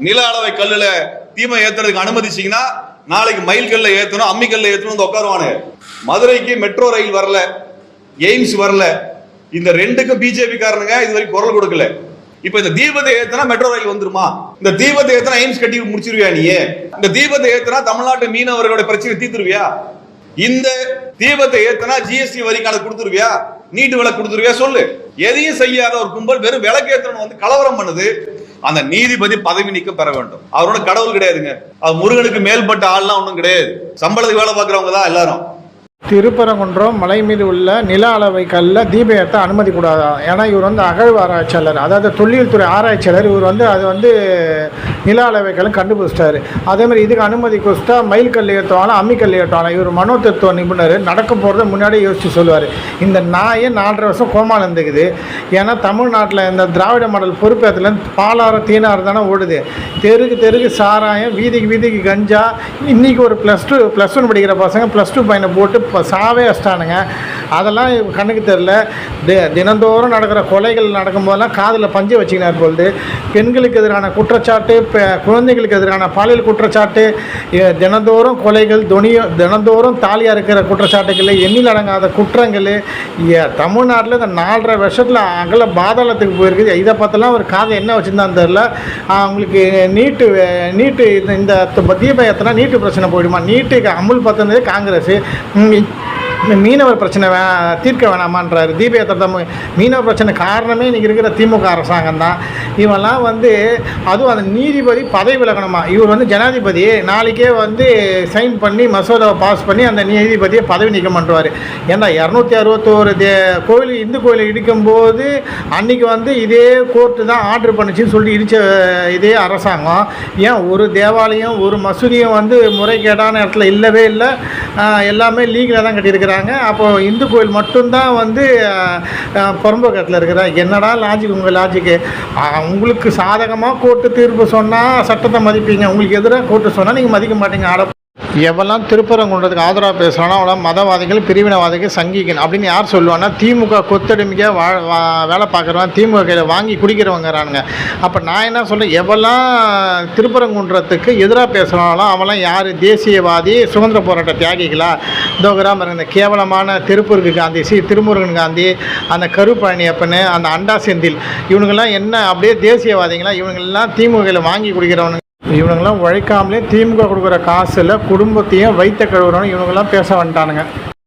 நில அளவை கல்லுல தீமை ஏத்துறதுக்கு அனுமதிச்சீங்கன்னா நாளைக்கு மயில் கல்ல ஏத்தணும், அம்மி கல்ல ஏத்தணும் வந்து உட்காருவானு. மதுரைக்கு மெட்ரோ ரயில் வரல, எய்ம்ஸ் வரல. இந்த ரெண்டுக்கும் பிஜேபி காரனுங்க இது வரைக்கும் குரல் கொடுக்கல. இப்ப இந்த தீபத்தை ஏத்தனா மெட்ரோ ரயில் வந்துருமா? இந்த தீபத்தை ஏத்தனா எய்ம்ஸ் கட்டி முடிச்சிருவியா நீ? இந்த தீபத்தை ஏத்தனா தமிழ்நாட்டு மீனவர்களோட பிரச்சனை தீர்த்துருவியா? இந்த தீபத்தை ஏத்தனா ஜிஎஸ்டி வரி கணக்கு கொடுத்துருவியா? நீட்டு விலை கொடுத்துருவியா? சொல்லு. எதையும் செய்யாத ஒரு கும்பல் வெறும் விளக்கு ஏத்தணும் வந்து கலவரம் பண்ணுது. அந்த நீதிபதி பதவி நீக்கம் பெற வேண்டும். அவரோட கடவுள் கிடையாதுங்க. அது முருகனுக்கு மேல்பட்ட ஆள்லாம் ஒன்றும் கிடையாது. சம்பளத்துக்கு வேலை பார்க்கறவங்க தான் எல்லாரும். திருப்பரங்குன்றம் மலை மீது உள்ள நில அளவை கல்ல தீப ஏற்ற அனுமதி கூடாதா? ஏன்னா இவர் வந்து அகழ்வு ஆராய்ச்சியாளர், அதாவது தொல்லியல் துறை ஆராய்ச்சியாளர். இவர் வந்து அது வந்து நில அளவை கல்லும் கண்டுபிடிச்சிட்டாரு. அதேமாதிரி இதுக்கு அனுமதி கொடுத்தா மயில் கல் ஏற்றுவாங்க, அம்மி கல் ஏற்றுவாங்க. இவர் மனோதத்துவ நிபுணர், நடக்க போகிறத முன்னாடியே யோசித்து சொல்லுவார். இந்த நாயை 4.5 வருஷம் கோமாவில் இருந்துக்குது. ஏன்னா தமிழ்நாட்டில் இந்த திராவிட மாடல் பொறுப்பேற்றுலேருந்து பாலாறு தீனாறு தானே ஓடுது. தெருக்கு தெருக்கு சாராயம், வீதிக்கு வீதிக்கு கஞ்சா. இன்றைக்கி ஒரு +1 படிக்கிற பசங்க +2 பையனை போட்டு சாவே வச்சிட்டானுங்க. அதெல்லாம் கண்ணுக்கு தெரில. தினந்தோறும் நடக்கிற கொலைகள் நடக்கும்போதெல்லாம் காதில் பஞ்சை வச்சுக்கினார் பொழுது. பெண்களுக்கு எதிரான குற்றச்சாட்டு, குழந்தைகளுக்கு எதிரான பாலியல் குற்றச்சாட்டு, தினந்தோறும் கொலைகள், தினந்தோறும் தாலியாக இருக்கிற குற்றச்சாட்டுகள், எண்ணில் அடங்காத குற்றங்கள். தமிழ்நாட்டில் இந்த 4.5 வருஷத்தில் அகல பாதாளத்துக்கு போயிருக்குது. இதை பார்த்தெல்லாம் ஒரு காதை என்ன வச்சுருந்தான்னு தெரில. அவங்களுக்கு நீட்டு இந்த தீபம் ஏற்றினா நீட்டு பிரச்சனை போயிடுமா? நீட்டுக்கு அமுல் பற்றினது காங்கிரஸ். மீனவர் பிரச்சனை தீர்க்க வேணாமான்றாரு. தீப ஏற்றத்தை மீனவர் பிரச்சனை காரணமே இன்றைக்கி இருக்கிற திமுக அரசாங்கம் தான். இவெல்லாம் வந்து அதுவும் அந்த நீதிபதி பதவி விலகணுமா? இவர் வந்து ஜனாதிபதி நாளைக்கே வந்து சைன் பண்ணி மசோதாவை பாஸ் பண்ணி அந்த நீதிபதியை பதவி நீக்கம் பண்ணுவார். ஏன்னா 261 கோயில் இந்து கோயில் இடிக்கும்போது அன்றைக்கி வந்து இதே கோர்ட்டு தான் ஆர்டர் பண்ணிச்சின்னு சொல்லிட்டு இடித்த இதே அரசாங்கம் ஏன் ஒரு தேவாலயம் ஒரு மசூதியும் வந்து முறைகேடான இடத்துல இல்லவே இல்லை. எல்லாமே லீகலாக தான் கட்டியிருக்கிறாங்க. அப்போது இந்து கோயில் மட்டும்தான் வந்து புறம்போக்கத்தில் இருக்கிற. என்னடா லாஜிக் உங்கள் லாஜிக்கு? உங்களுக்கு சாதகமாக கோர்ட்டு தீர்ப்பு சொன்னால் சட்டத்தை மதிப்பீங்க, உங்களுக்கு எதிராக கோர்ட்டு சொன்னால் நீங்கள் மதிக்க மாட்டீங்க. எவெல்லாம் திருப்பரங்குன்றதுக்கு ஆதரவாக பேசுகிறானோ அவெல்லாம் மதவாதிகள், பிரிவினவாதிகள், சங்கிகள் அப்படின்னு யார் சொல்லுவான்னா திமுக கொத்தடிமையாக வேலை பார்க்குறவன், திமுக கையில் வாங்கி குடிக்கிறவங்கிறானுங்க. அப்போ நான் என்ன சொல்கிறேன், எவெல்லாம் திருப்பரங்குன்றத்துக்கு எதிராக பேசுகிறானோ அவெல்லாம் யார்? தேசியவாதி, சுதந்திர போராட்ட தியாகிகளா? தோகராம இந்த கேவலமான திருப்பூருக்கு காந்தி, திருமுருகன் காந்தி, அந்த கருப்பழனியப்பன், அந்த அண்டா செந்தில், இவனுங்கெல்லாம் என்ன அப்படியே தேசியவாதிகளா? இவனுங்கெல்லாம் திமுகவில் வாங்கி குடிக்கிறவனுங்க. இவனுங்கெல்லாம் உழைக்காமலே திமுக கொடுக்குற காசில் குடும்பத்தையும் வைத்த கழுவுறவனு இவனுங்கெல்லாம் பேச வந்துட்டானுங்க.